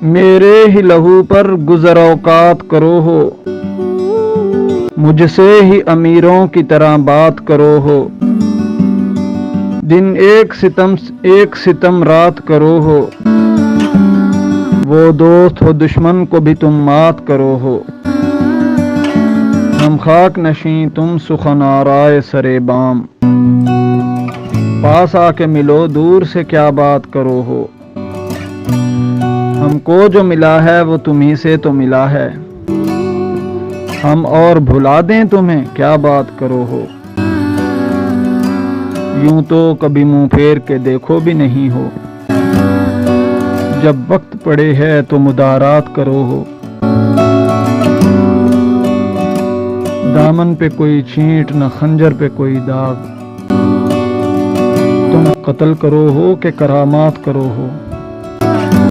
میرے ہی لہو پر گزر اوقات کرو ہو، مجھ سے ہی امیروں کی طرح بات کرو ہو، دن ایک ستم رات کرو ہو، وہ دوست ہو دشمن کو بھی تم مات کرو ہو، ہم خاک نشیں تم سخن آرائے سرے بام، پاس آ کے ملو دور سے کیا بات کرو ہو، ہم کو جو ملا ہے وہ تمہیں سے تو ملا ہے، ہم اور بھلا دیں تمہیں کیا بات کرو ہو، یوں تو کبھی منہ پھیر کے دیکھو بھی نہیں ہو، جب وقت پڑے ہے تو مدارات کرو ہو، دامن پہ کوئی چھینٹ نہ خنجر پہ کوئی داغ، تم قتل کرو ہو کہ کرامات کرو ہو۔